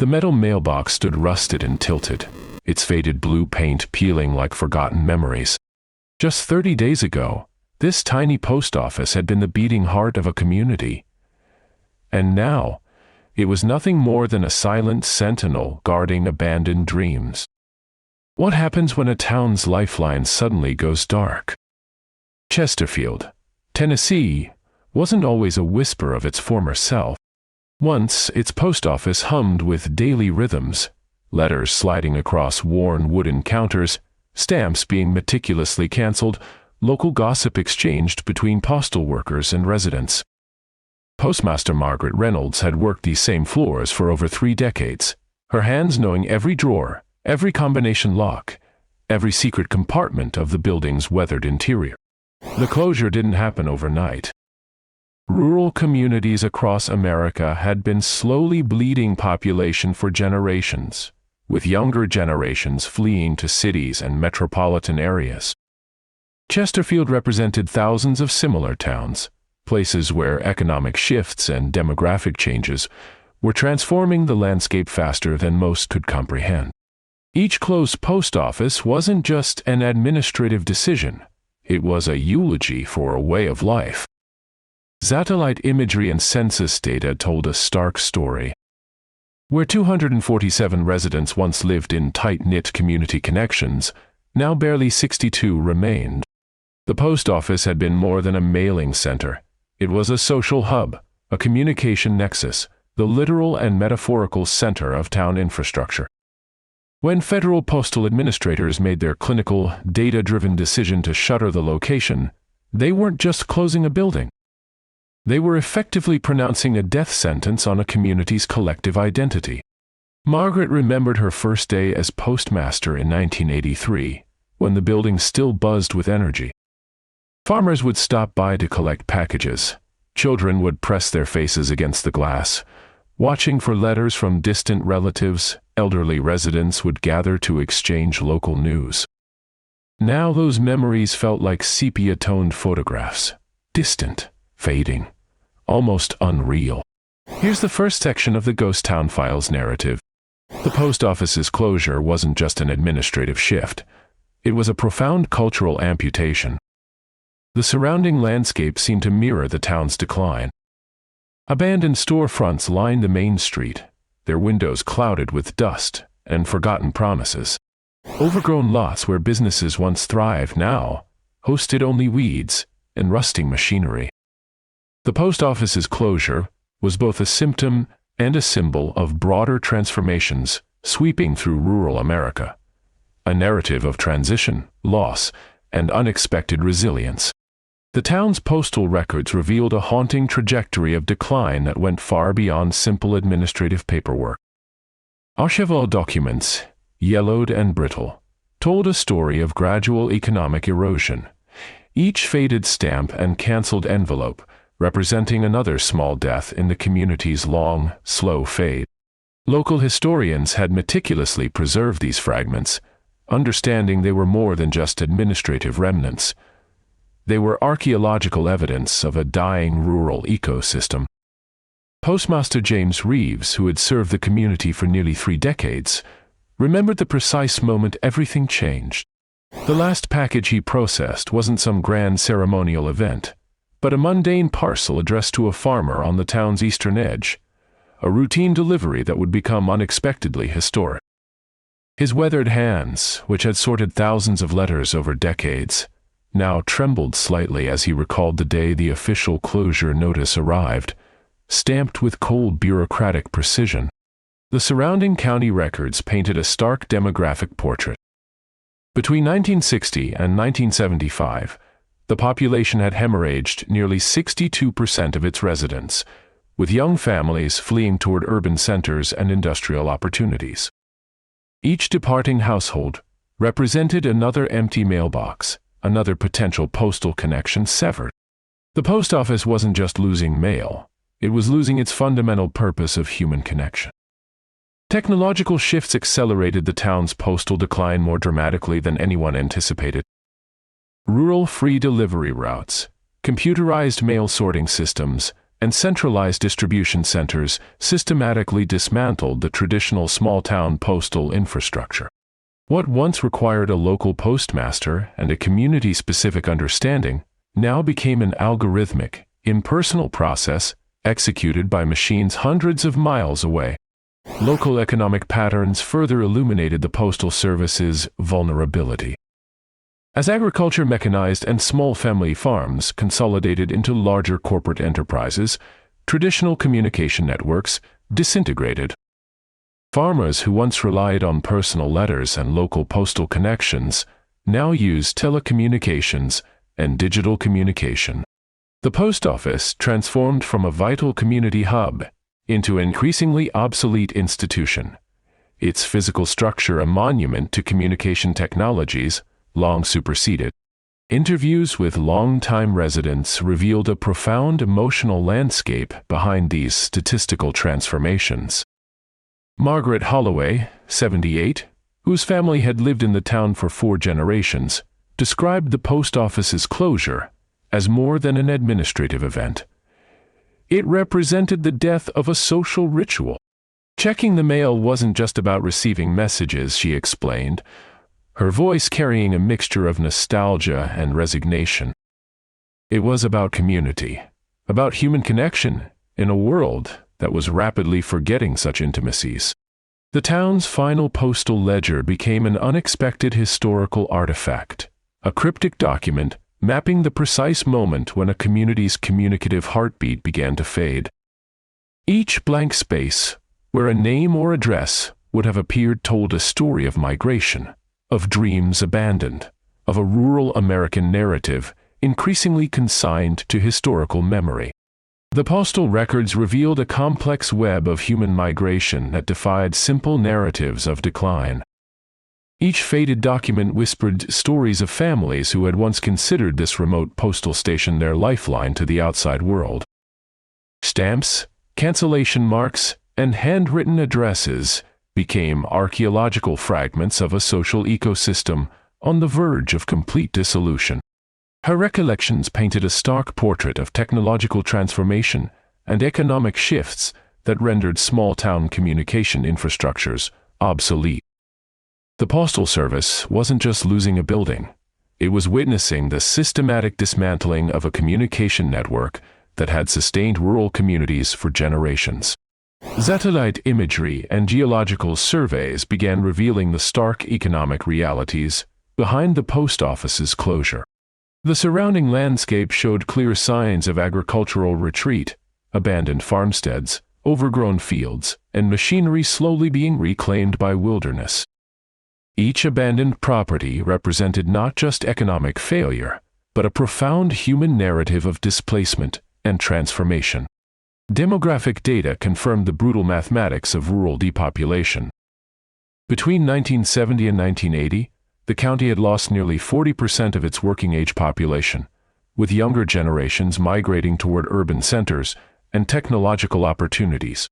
The metal mailbox stood rusted and tilted, its faded blue paint peeling like forgotten memories. Just 30 days ago, this tiny post office had been the beating heart of a community. And now, it was nothing more than a silent sentinel guarding abandoned dreams. What happens when a town's lifeline suddenly goes dark? Chesterfield, Tennessee, wasn't always a whisper of its former self. Once, its post office hummed with daily rhythms, letters sliding across worn wooden counters, stamps being meticulously canceled, local gossip exchanged between postal workers and residents. Postmaster Margaret Reynolds had worked these same floors for over 3 decades, her hands knowing every drawer, every combination lock, every secret compartment of the building's weathered interior. The closure didn't happen overnight. Rural communities across America had been slowly bleeding population for generations, with younger generations fleeing to cities and metropolitan areas. Chesterfield represented thousands of similar towns, places where economic shifts and demographic changes were transforming the landscape faster than most could comprehend. Each closed post office wasn't just an administrative decision, it was a eulogy for a way of life. Satellite imagery and census data told a stark story. Where 247 residents once lived in tight-knit community connections, now barely 62 remained. The post office had been more than a mailing center. It was a social hub, a communication nexus, the literal and metaphorical center of town infrastructure. When federal postal administrators made their clinical, data-driven decision to shutter the location, they weren't just closing a building. They were effectively pronouncing a death sentence on a community's collective identity. Margaret remembered her first day as postmaster in 1983, when the building still buzzed with energy. Farmers would stop by to collect packages. Children would press their faces against the glass, watching for letters from distant relatives. Elderly residents would gather to exchange local news. Now those memories felt like sepia-toned photographs, distant, fading, almost unreal. Here's the first section of the Ghost Town Files narrative. The post office's closure wasn't just an administrative shift. It was a profound cultural amputation. The surrounding landscape seemed to mirror the town's decline. Abandoned storefronts lined the main street, their windows clouded with dust and forgotten promises. Overgrown lots where businesses once thrived now hosted only weeds and rusting machinery. The post office's closure was both a symptom and a symbol of broader transformations sweeping through rural America, a narrative of transition, loss, and unexpected resilience. The town's postal records revealed a haunting trajectory of decline that went far beyond simple administrative paperwork. Archival documents, yellowed and brittle, told a story of gradual economic erosion, each faded stamp and canceled envelope representing another small death in the community's long, slow fade. Local historians had meticulously preserved these fragments, understanding they were more than just administrative remnants. They were archaeological evidence of a dying rural ecosystem. Postmaster James Reeves, who had served the community for nearly 3 decades, remembered the precise moment everything changed. The last package he processed wasn't some grand ceremonial event, but a mundane parcel addressed to a farmer on the town's eastern edge, a routine delivery that would become unexpectedly historic. His weathered hands, which had sorted thousands of letters over decades, now trembled slightly as he recalled the day the official closure notice arrived, stamped with cold bureaucratic precision. The surrounding county records painted a stark demographic portrait. Between 1960 and 1975, the population had hemorrhaged nearly 62% of its residents, with young families fleeing toward urban centers and industrial opportunities. Each departing household represented another empty mailbox, another potential postal connection severed. The post office wasn't just losing mail, it was losing its fundamental purpose of human connection. Technological shifts accelerated the town's postal decline more dramatically than anyone anticipated. Rural free delivery routes, computerized mail sorting systems, and centralized distribution centers systematically dismantled the traditional small-town postal infrastructure. What once required a local postmaster and a community-specific understanding now became an algorithmic, impersonal process executed by machines hundreds of miles away. Local economic patterns further illuminated the Postal Service's vulnerability. As agriculture mechanized and small family farms consolidated into larger corporate enterprises, traditional communication networks disintegrated. Farmers who once relied on personal letters and local postal connections now use telecommunications and digital communication. The post office transformed from a vital community hub into an increasingly obsolete institution, its physical structure a monument to communication technologies long superseded. Interviews with longtime residents revealed a profound emotional landscape behind these statistical transformations. Margaret Holloway, 78, whose family had lived in the town for 4 generations, described the post office's closure as more than an administrative event. It represented the death of a social ritual. Checking the mail wasn't just about receiving messages, she explained, her voice carrying a mixture of nostalgia and resignation. It was about community, about human connection in a world that was rapidly forgetting such intimacies. The town's final postal ledger became an unexpected historical artifact, a cryptic document mapping the precise moment when a community's communicative heartbeat began to fade. Each blank space, where a name or address would have appeared, told a story of migration, of dreams abandoned, of a rural American narrative increasingly consigned to historical memory. The postal records revealed a complex web of human migration that defied simple narratives of decline. Each faded document whispered stories of families who had once considered this remote postal station their lifeline to the outside world. Stamps, cancellation marks, and handwritten addresses became archaeological fragments of a social ecosystem on the verge of complete dissolution. Her recollections painted a stark portrait of technological transformation and economic shifts that rendered small-town communication infrastructures obsolete. The Postal Service wasn't just losing a building. It was witnessing the systematic dismantling of a communication network that had sustained rural communities for generations. Satellite imagery and geological surveys began revealing the stark economic realities behind the post office's closure. The surrounding landscape showed clear signs of agricultural retreat, abandoned farmsteads, overgrown fields, and machinery slowly being reclaimed by wilderness. Each abandoned property represented not just economic failure, but a profound human narrative of displacement and transformation. Demographic data confirmed the brutal mathematics of rural depopulation. Between 1970 and 1980, the county had lost nearly 40% of its working-age population, with younger generations migrating toward urban centers and technological opportunities.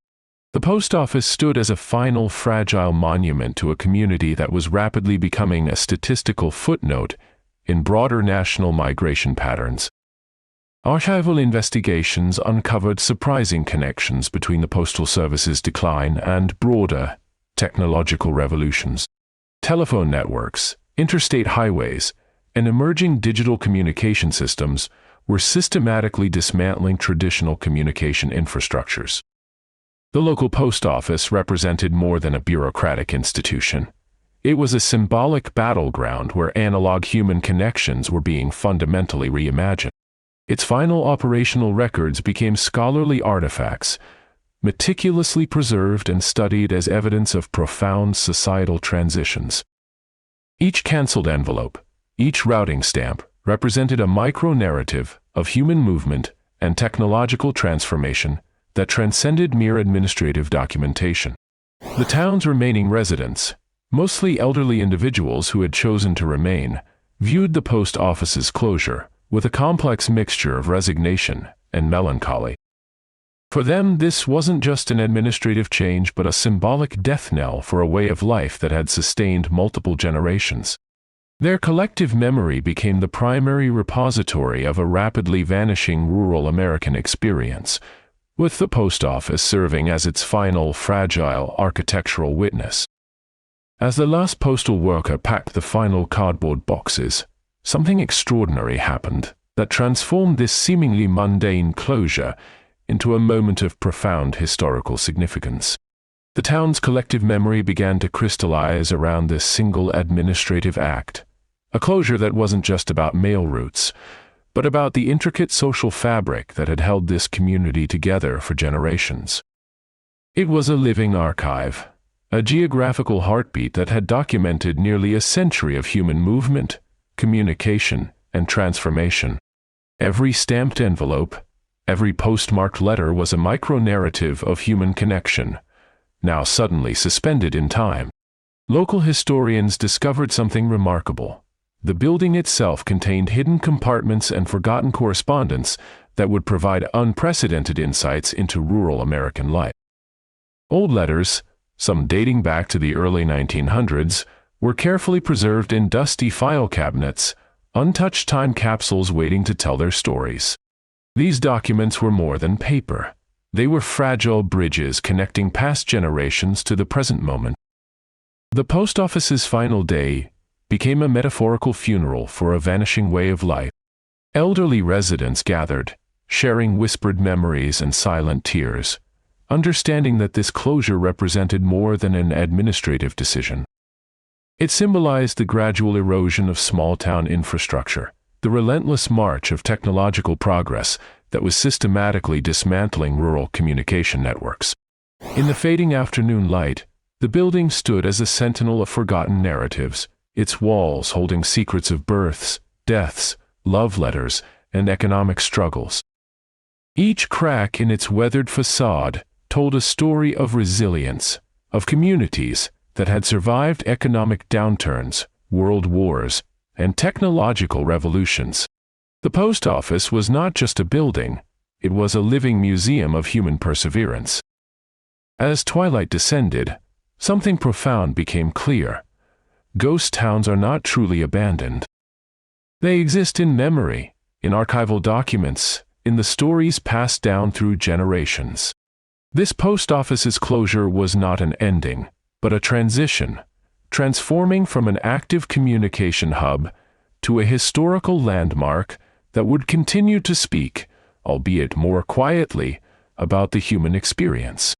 The post office stood as a final fragile monument to a community that was rapidly becoming a statistical footnote in broader national migration patterns. Archival investigations uncovered surprising connections between the Postal Service's decline and broader technological revolutions. Telephone networks, interstate highways, and emerging digital communication systems were systematically dismantling traditional communication infrastructures. The local post office represented more than a bureaucratic institution. It was a symbolic battleground where analog human connections were being fundamentally reimagined. Its final operational records became scholarly artifacts, meticulously preserved and studied as evidence of profound societal transitions. Each canceled envelope, each routing stamp, represented a micro-narrative of human movement and technological transformation that transcended mere administrative documentation. The town's remaining residents, mostly elderly individuals who had chosen to remain, viewed the post office's closure with a complex mixture of resignation and melancholy. For them, this wasn't just an administrative change but a symbolic death knell for a way of life that had sustained multiple generations. Their collective memory became the primary repository of a rapidly vanishing rural American experience, with the post office serving as its final fragile architectural witness. As the last postal worker packed the final cardboard boxes, something extraordinary happened that transformed this seemingly mundane closure into a moment of profound historical significance. The town's collective memory began to crystallize around this single administrative act, a closure that wasn't just about mail routes, but about the intricate social fabric that had held this community together for generations. It was a living archive, a geographical heartbeat that had documented nearly a century of human movement, communication, and transformation. Every stamped envelope, every postmarked letter was a micro-narrative of human connection, now suddenly suspended in time. Local historians discovered something remarkable. The building itself contained hidden compartments and forgotten correspondence that would provide unprecedented insights into rural American life. Old letters, some dating back to the early 1900s, were carefully preserved in dusty file cabinets, untouched time capsules waiting to tell their stories. These documents were more than paper. They were fragile bridges connecting past generations to the present moment. The post office's final day became a metaphorical funeral for a vanishing way of life. Elderly residents gathered, sharing whispered memories and silent tears, understanding that this closure represented more than an administrative decision. It symbolized the gradual erosion of small-town infrastructure, the relentless march of technological progress that was systematically dismantling rural communication networks. In the fading afternoon light, the building stood as a sentinel of forgotten narratives, its walls holding secrets of births, deaths, love letters, and economic struggles. Each crack in its weathered facade told a story of resilience, of communities that had survived economic downturns, world wars, and technological revolutions. The post office was not just a building, it was a living museum of human perseverance. As twilight descended, something profound became clear. Ghost towns are not truly abandoned. They exist in memory, in archival documents, in the stories passed down through generations. This post office's closure was not an ending, but a transition, transforming from an active communication hub to a historical landmark that would continue to speak, albeit more quietly, about the human experience.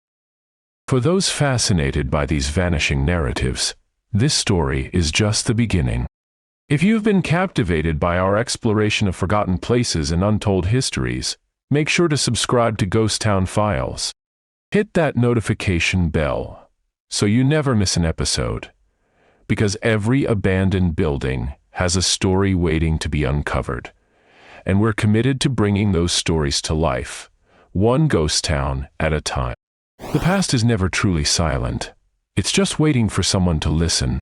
For those fascinated by these vanishing narratives, this story is just the beginning. If you've been captivated by our exploration of forgotten places and untold histories, make sure to subscribe to Ghost Town Files. Hit that notification bell so you never miss an episode, because every abandoned building has a story waiting to be uncovered, and we're committed to bringing those stories to life, one ghost town at a time. The past is never truly silent. It's just waiting for someone to listen.